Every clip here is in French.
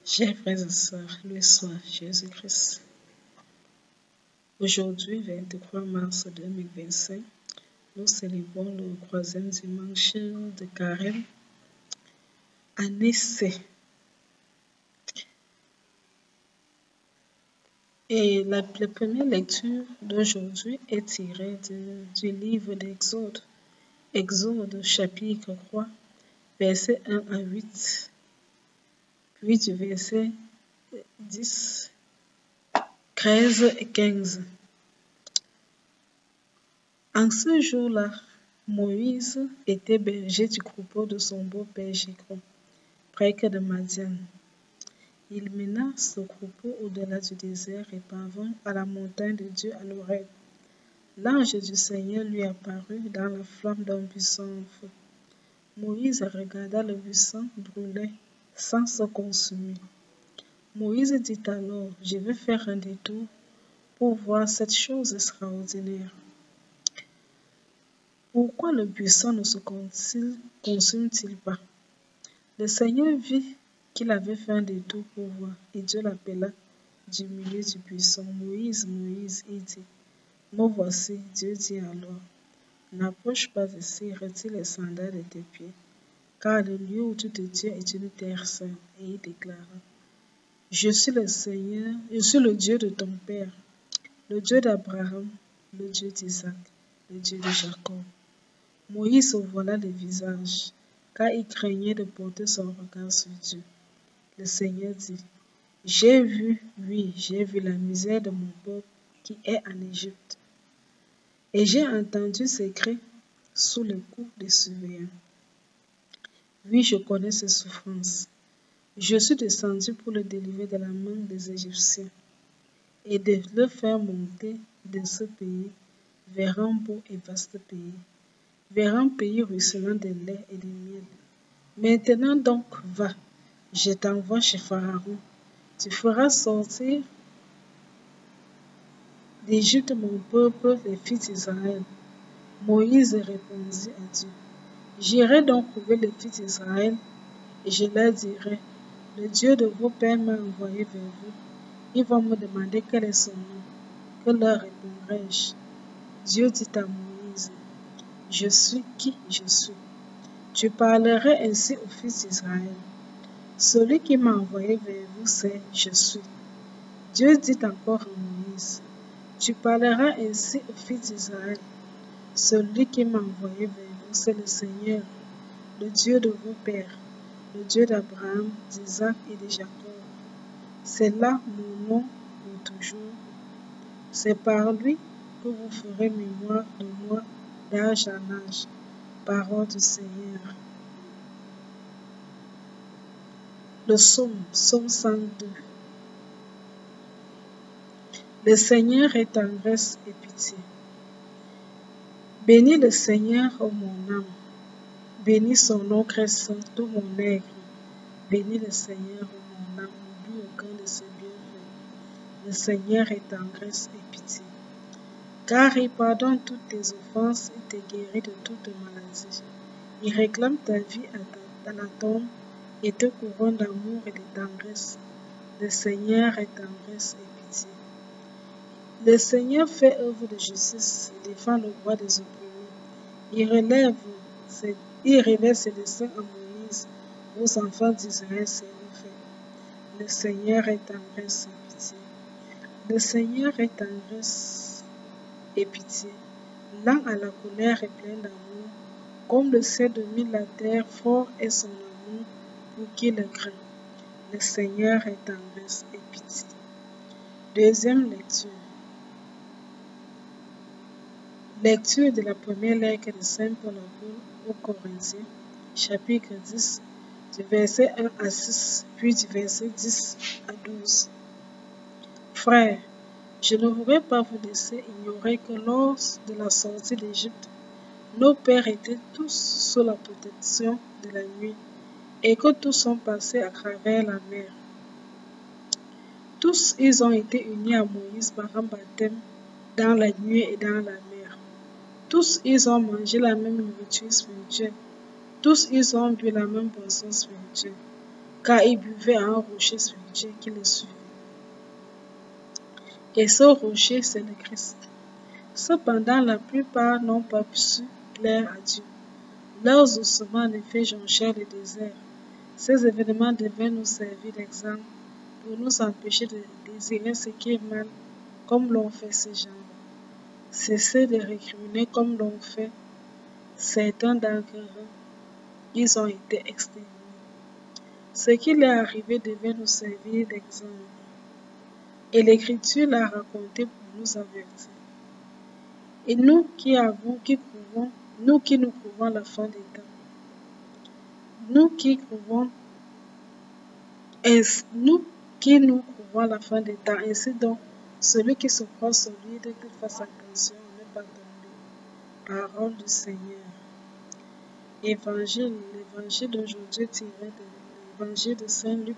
Chers frères et sœurs, loué soit Jésus-Christ. Aujourd'hui, 23 mars 2025, nous célébrons le troisième dimanche de Carême, année C. Et la première lecture d'aujourd'hui est tirée du livre d'Exode. Exode chapitre 3, versets 1 à 8, puis du verset 10, 13 et 15. En ce jour-là, Moïse était berger du troupeau de son beau-père Jéthro, près de Madian. Il mena ce troupeau au-delà du désert et parvint à la montagne de Dieu à l'Horeb. L'ange du Seigneur lui apparut dans la flamme d'un buisson en feu. Moïse regarda le buisson brûler sans se consumer. Moïse dit alors, je vais faire un détour pour voir cette chose extraordinaire. Pourquoi le buisson ne se consume-t-il pas? Le Seigneur vit qu'il avait fait un détour pour voir, et Dieu l'appela du milieu du buisson. Moïse, Moïse, il dit, me voici. Dieu dit alors, n'approche pas ici, retire les sandales de tes pieds, car le lieu où tu te tiens est une terre sainte. Et il déclara, je suis le Seigneur, je suis le Dieu de ton père, le Dieu d'Abraham, le Dieu d'Isaac, le Dieu de Jacob. Moïse se voila le visage, car il craignait de porter son regard sur Dieu. Le Seigneur dit, j'ai vu la misère de mon peuple qui est en Égypte, et j'ai entendu ses cris sous le coup des surveillants. Oui, je connais ses souffrances. Je suis descendu pour le délivrer de la main des Égyptiens, et de le faire monter de ce pays vers un beau et vaste pays, vers un pays ruisselant de lait et de miel. Maintenant donc, va, je t'envoie chez Pharaon. Tu feras sortir d'Égypte mon peuple, les fils d'Israël. Moïse répondit à Dieu, j'irai donc trouver les fils d'Israël, et je leur dirai, le Dieu de vos pères m'a envoyé vers vous. Ils vont me demander quel est son nom. Que leur répondrai-je? Dieu dit à Moïse, je suis qui je suis. Tu parlerais ainsi aux fils d'Israël. Celui qui m'a envoyé vers vous, c'est je suis. Dieu dit encore à Moïse, tu parleras ainsi aux fils d'Israël. Celui qui m'a envoyé vers vous, c'est le Seigneur, le Dieu de vos pères, le Dieu d'Abraham, d'Isaac et de Jacob. C'est là mon nom pour toujours. C'est par lui que vous ferez mémoire de moi d'âge en âge. Parole du Seigneur. Le psaume 102. Le Seigneur est tendresse et pitié. Bénis le Seigneur, ô mon âme. Bénis son nom très saint, tout mon être. Bénis le Seigneur, ô mon âme. N'oublie aucun de ses bienfaits. Le Seigneur est tendresse et pitié. Car il pardonne toutes tes offenses et te guérit de toute maladie. Il réclame ta vie à la tombe et te couronne d'amour et de tendresse. Le Seigneur est tendresse et pitié. Le Seigneur fait œuvre de justice et défend le droit des opprimés. Il révèle ses desseins à Moïse, aux enfants d'Israël ses faits. Le Seigneur est tendresse et pitié. Le Seigneur est tendresse et pitié. Lent à la colère et plein d'amour, comme le ciel domine la terre, fort est son amour pour qui le craint. Le Seigneur est tendresse et pitié. Deuxième lecture. Lecture de la première lettre de Saint Paul aux Corinthiens, chapitre 10, du verset 1 à 6, puis du verset 10 à 12. Frères, je ne voudrais pas vous laisser ignorer que lors de la sortie d'Égypte, nos pères étaient tous sous la protection de la nuit, et que tous sont passés à travers la mer. Tous ils ont été unis à Moïse par un baptême dans la nuit et dans la mer. Tous ils ont mangé la même nourriture spirituelle. Tous ils ont bu la même boisson spirituelle. car il buvait à un rocher spirituel qui le suivait. Et ce rocher, c'est le Christ. Cependant, la plupart n'ont pas su plaire à Dieu. Leurs ossements, en effet, jonchèrent le désert. Ces événements devaient nous servir d'exemple pour nous empêcher de désirer ce qui est mal, comme l'ont fait ces gens-là. Cesser de récriminer comme l'ont fait certains d'entre eux. Ils ont été exterminés. Ce qui leur est arrivé devait nous servir d'exemple. Et l'Écriture l'a raconté pour nous avertir. Et nous qui croyons la fin des temps, nous qui croyons la fin des temps, ainsi donc, celui qui se croit solide, qu'il fasse attention à ne pas tomber. Parole du Seigneur. L'évangile d'aujourd'hui tiré de l'évangile de Saint Luc.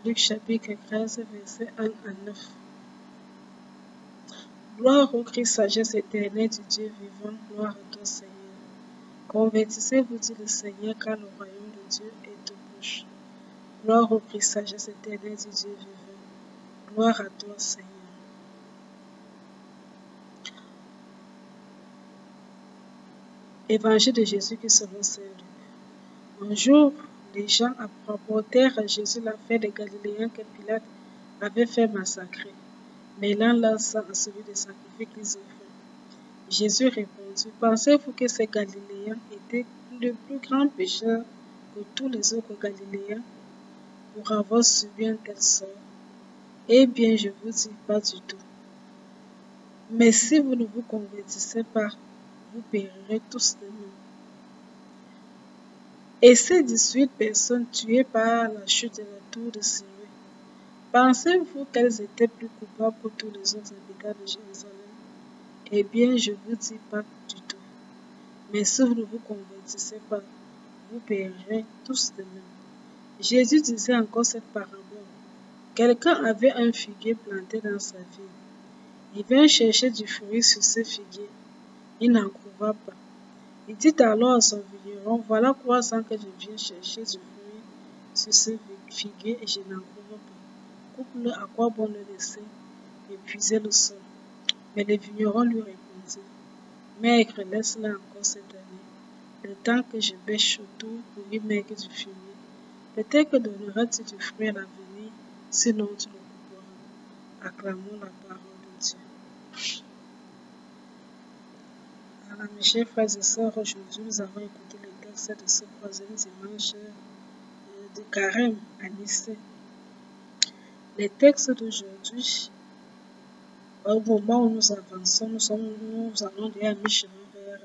Luc chapitre 13, versets 1 à 9. Gloire au Christ, sagesse éternelle du Dieu vivant, gloire à toi Seigneur. Convertissez-vous, dit le Seigneur, car le royaume de Dieu est tout proche. Gloire au Christ, sagesse éternelle du Dieu vivant, gloire à toi Seigneur. Évangile de Jésus qui selon Saint Luc. Un jour, les gens rapportèrent à Jésus l'affaire des Galiléens que Pilate avait fait massacrer, mêlant leur sang à celui des sacrifices qu'ils offraient. Jésus répondit, pensez-vous que ces Galiléens étaient de plus grands pécheurs que tous les autres Galiléens pour avoir subi un tel sort? Eh bien, je vous dis, pas du tout. Mais si vous ne vous convertissez pas, vous périrez tous de même. Et ces 18 personnes tuées par la chute de la tour de Siloé, pensez-vous qu'elles étaient plus coupables que tous les autres habitants de Jérusalem? Eh bien, je vous dis pas du tout. Mais si vous ne vous convertissez pas, vous périrez tous de même. Jésus disait encore cette parabole. Quelqu'un avait un figuier planté dans sa vigne. Il vint chercher du fruit sur ce figuier. Il n'en trouva pas. Il dit alors à son vigneron, voilà 300 que je viens chercher du fruit sur ce figuier et je n'en trouve pas. Coupe-le, à quoi bon le laisser épuiser le sol? Mais le vigneron lui répondit, maigre, laisse-le encore cette année, le temps que je bêche autour pour y mettre du fumier. Peut-être que donneras-tu du fruit à l'avenir, sinon tu le couperas. Acclamons la parole de Dieu. Alors, mes chers frères et sœurs, aujourd'hui nous avons écouté le texte de ce troisième dimanche de Carême à Nicée. Les textes d'aujourd'hui, au moment où nous avançons, nous allons déjà à mi-chemin vers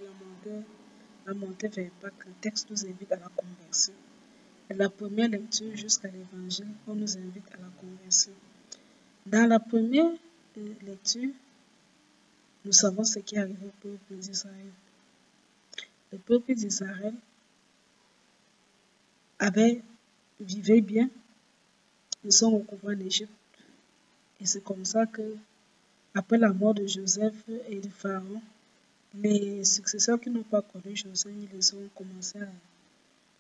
la montée vers Pâques. Le texte nous invite à la conversion. Et la première lecture jusqu'à l'évangile, on nous invite à la conversion. Dans la première lecture, nous savons ce qui est arrivé au peuple d'Israël. Le peuple d'Israël vivait bien. Ils sont recouvrés en Égypte. Et c'est comme ça que, après la mort de Joseph et de Pharaon, les successeurs qui n'ont pas connu Joseph, ils les ont commencé à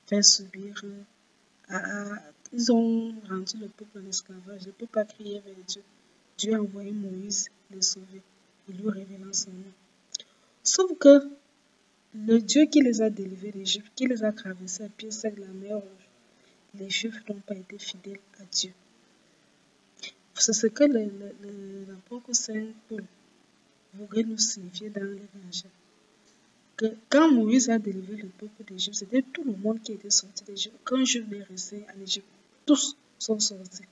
faire subir. Ils ont rendu le peuple en esclavage. Le peuple a crié vers Dieu. Dieu a envoyé Moïse les sauver. Il lui révélant son nom. Sauf que le Dieu qui les a délivrés d'Égypte, qui les a traversés à pied sec la mer Rouge, les Juifs n'ont pas été fidèles à Dieu. C'est ce que l'apôtre Saint Paul voudrait nous signifier dans l'évangile. Que quand Moïse a délivré le peuple d'Égypte, c'était tout le monde qui était sorti d'Égypte. Quand Juif est resté en Égypte, tous sont sortis.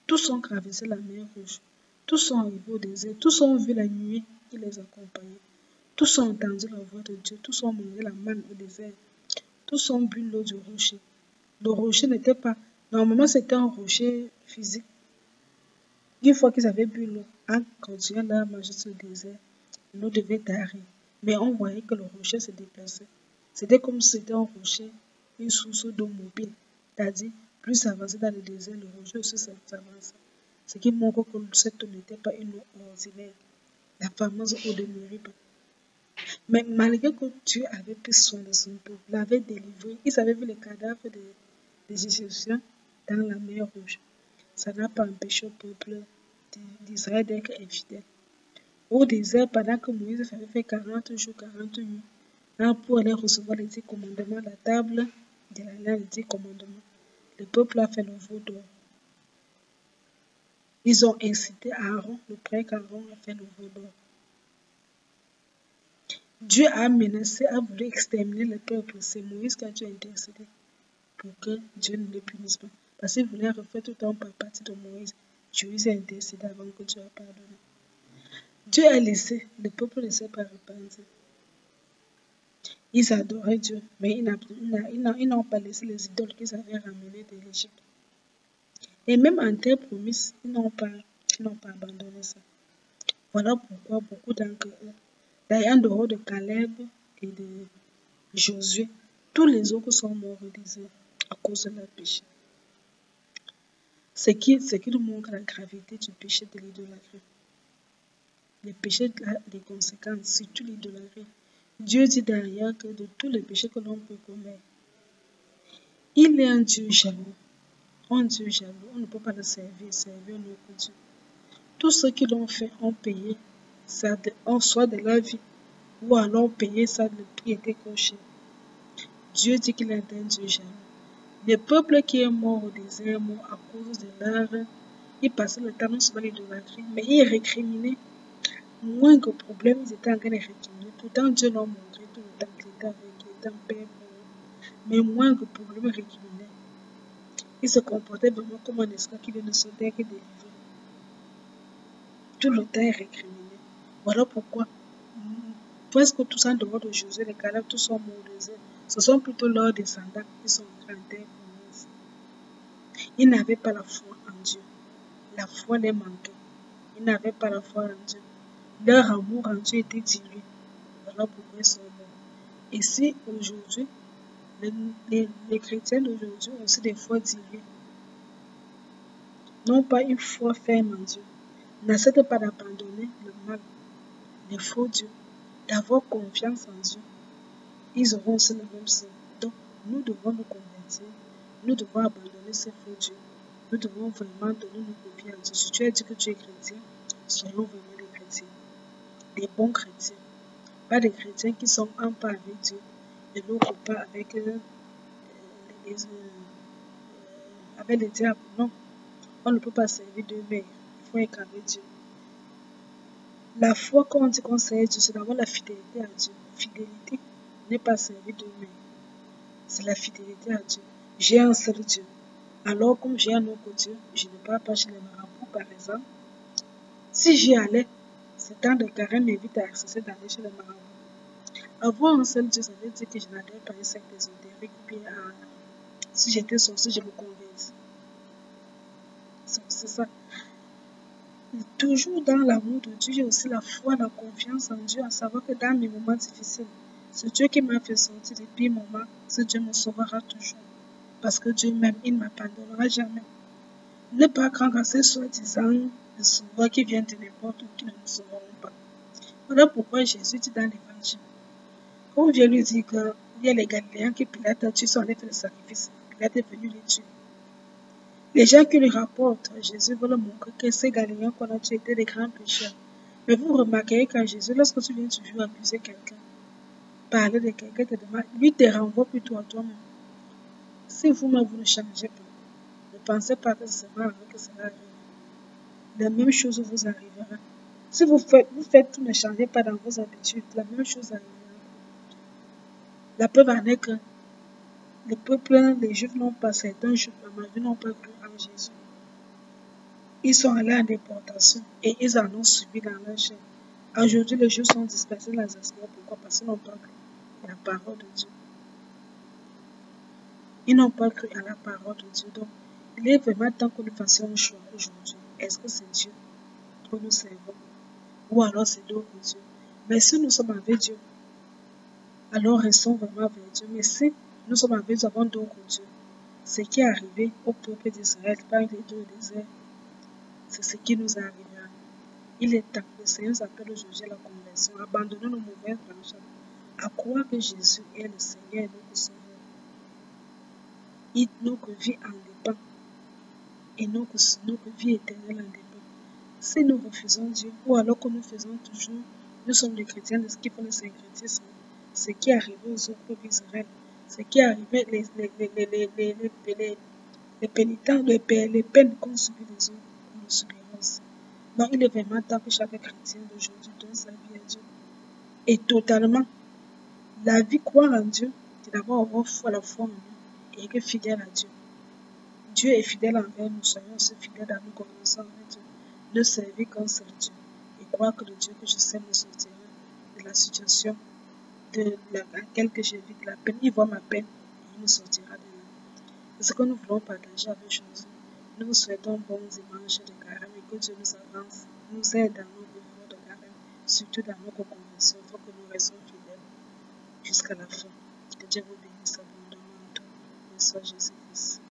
Tous ont traversé la mer Rouge. Tous sont arrivés au désert. Tous ont vu la nuée qui les accompagnait. Tous ont entendu la voix de Dieu. Tous ont mangé la manne au désert. Tous ont bu l'eau du rocher. Le rocher n'était pas... Normalement, c'était un rocher physique. Une fois qu'ils avaient bu l'eau, en continuant leur marche sur le désert, l'eau devait tarir. Mais on voyait que le rocher se déplaçait. C'était comme si c'était un rocher, une source d'eau mobile. C'est-à-dire, plus ça avançait dans le désert, le rocher aussi s'avançait. Ce qui montre que cette eau n'était pas une eau ordinaire. La fameuse eau de Mériba. Mais malgré que Dieu avait pris soin de son peuple, l'avait délivré, ils avaient vu les cadavres des Égyptiens dans la mer Rouge. Ça n'a pas empêché au peuple d'Israël d'être infidèle. Au désert, pendant que Moïse avait fait 40 jours, 40 nuits, pour aller recevoir les 10 commandements, la table de la loi, les 10 commandements, le peuple a fait le veau d'or. Ils ont incité Aaron, le prêtre Aaron, a fait le veau d'or. Dieu a menacé, a voulu exterminer le peuple. C'est Moïse qui a dû intercéder pour que Dieu ne le punisse pas. Parce qu'il voulait refaire tout le temps par partie de Moïse. Moïse a intercédé avant que Dieu a pardonné. Dieu a laissé, le peuple ne s'est pas repenti. Ils adoraient Dieu, mais ils n'ont pas laissé les idoles qu'ils avaient ramenées de l'Égypte. Et même en terre promise, ils n'ont pas abandonné ça. Voilà pourquoi beaucoup d'entre eux, d'ailleurs en dehors de Caleb et de Josué, tous les autres sont morts au désert à cause de leur péché. Ce qui nous montre la gravité du péché de l'idolâtrie. Le péché a des conséquences, surtout l'idolâtrie. Dieu dit derrière que de tous les péchés que l'on peut commettre, il est un Dieu jaloux. Un Dieu jaloux, on ne peut pas le servir un autre Dieu. Tous ceux qui l'ont fait ont payé ça en soit de leur vie, ou alors payé ça, le prix était coché. Dieu dit qu'il est un Dieu jaloux. Le peuple qui est mort au désert, mort à cause de leur... Ils passaient le temps non seulement l'idolâtrie, mais ils récriminaient. Moins que problème, ils étaient en train de récriminer. Pourtant, Dieu leur montrait tout le temps qu'il était avec eux, qu'il était un père pour eux. Mais moins que problème, ils récriminaient. Ils se comportaient vraiment comme un esclave qui vient de sauter et qui délivrer. Tout le temps, ils récriminaient. Voilà pourquoi, presque tous en dehors de Josué, les Caleb, tous sont morts au désert. Ce sont plutôt leurs descendants qui sont entrés en terre promise. Ils n'avaient pas la foi en Dieu. La foi les manquait. Ils n'avaient pas la foi en Dieu. Leur amour en Dieu était dilué. Voilà pourquoi ils sont morts. Et si aujourd'hui, les chrétiens d'aujourd'hui ont aussi des foi diluées, n'ont pas une foi ferme en Dieu, n'acceptent pas d'abandonner le mal, les faux dieux, d'avoir confiance en Dieu, ils auront aussi le même sort. Donc, nous devons nous convertir, nous devons abandonner ces faux dieux, nous devons vraiment donner nos confiance à Dieu. Si tu as dit que tu es chrétien, soyons vraiment des chrétiens, des bons chrétiens, pas des chrétiens qui sont un pas avec Dieu et l'autre pas avec les diables. Non, on ne peut pas servir deux mères, il faut être avec Dieu. La foi, quand on dit qu'on sert Dieu, c'est d'avoir la fidélité à Dieu. Fidélité n'est pas servir deux mères, c'est la fidélité à Dieu. J'ai un seul Dieu. Alors, comme j'ai un autre Dieu, je ne pars pas chez les marabouts, par exemple. Si j'y allais, c'est temps de carême m'invite à accéder d'aller chez les marabouts. Avoir un seul Dieu, ça veut dire que je n'adhère pas à une secte ésotérique, puis si j'étais sorcier, je me convertis. C'est ça. Toujours dans l'amour de Dieu, j'ai aussi la foi, la confiance en Dieu, à savoir que dans mes moments difficiles, c'est Dieu qui m'a fait sortir des pires moments, ce Dieu me sauvera toujours. Parce que Dieu m'aime, il ne m'abandonnera jamais. Ne pas craindre à ces soi-disant des sauveurs qui viennent de n'importe où, qui ne nous sauveront pas. Voilà pourquoi Jésus dit dans l'évangile, quand on vient lui dire qu'il y a les Galiléens qui Pilate a tué, sont allés faire le sacrifice, Pilate est venu les tuer. Les gens qui lui rapportent Jésus veulent montrer que ces Galiléens qu'on a tués étaient des grands pécheurs. Mais vous remarquerez qu'à Jésus, lorsque tu viens toujours accuser quelqu'un, parler de quelqu'un, te demande, lui te renvoie plutôt à toi-même. Si vous-même vous ne changez pas, ne pensez pas que c'est mal que cela arrive. La même chose vous arrivera. Si vous faites tout, ne changez pas dans vos habitudes, la même chose arrivera. La preuve en est que le peuple, les Juifs n'ont pas, certains Juifs, la majorité n'ont pas cru en Jésus. Ils sont allés en déportation et ils en ont subi dans leur chair. Aujourd'hui, les Juifs sont dispersés dans les espoirs. Pourquoi? Parce qu'ils n'ont pas cru à la parole de Dieu. Ils n'ont pas cru à la parole de Dieu. Donc, il est vraiment temps que nous fassions un choix aujourd'hui. Est-ce que c'est Dieu que nous servons? Ou alors c'est d'autres dieux? Mais si nous sommes avec Dieu, alors restons vraiment avec Dieu. Mais si nous sommes avec Dieu, avons d'autres dieux. Ce qui est arrivé au peuple d'Israël par les deux déserts, c'est ce qui nous arrivera. Il est temps. Le Seigneur nous appelle aujourd'hui à la conversion. Abandonnons nos mauvaises marches. À croire que Jésus est le Seigneur et notre Sauveur. Notre vie en dépend. Et notre vie éternelle en dépend. Si nous refusons Dieu, ou alors que nous faisons toujours, nous sommes des chrétiens de ce qu'ils font le syncrétisme, ce qui est arrivé aux autres d'Israël, ce qui est arrivé, les pénitents, les peines qu'ont subi les autres, nous subirons aussi. Donc il est vraiment temps que chaque chrétien d'aujourd'hui donne sa vie à Dieu. Et totalement, la vie croire en Dieu, c'est d'abord avoir la foi en lui et être fidèle à Dieu. Dieu est fidèle envers nous, soyons aussi fidèles à nous commençons avec Dieu. Ne servir qu'un seul Dieu et croire que le Dieu que je sais me sortira de la situation dans laquelle je vis, de la peine. Il voit ma peine et il me sortira de là. C'est ce que nous voulons partager avec Jésus. Nous vous souhaitons bons dimanches de carême et que Dieu nous avance, nous aide dans nos devoirs de carême, surtout dans nos conversions. Il faut que nous restions fidèles jusqu'à la fin. Que Dieu vous bénisse abondamment en tout. Merci Jésus-Christ.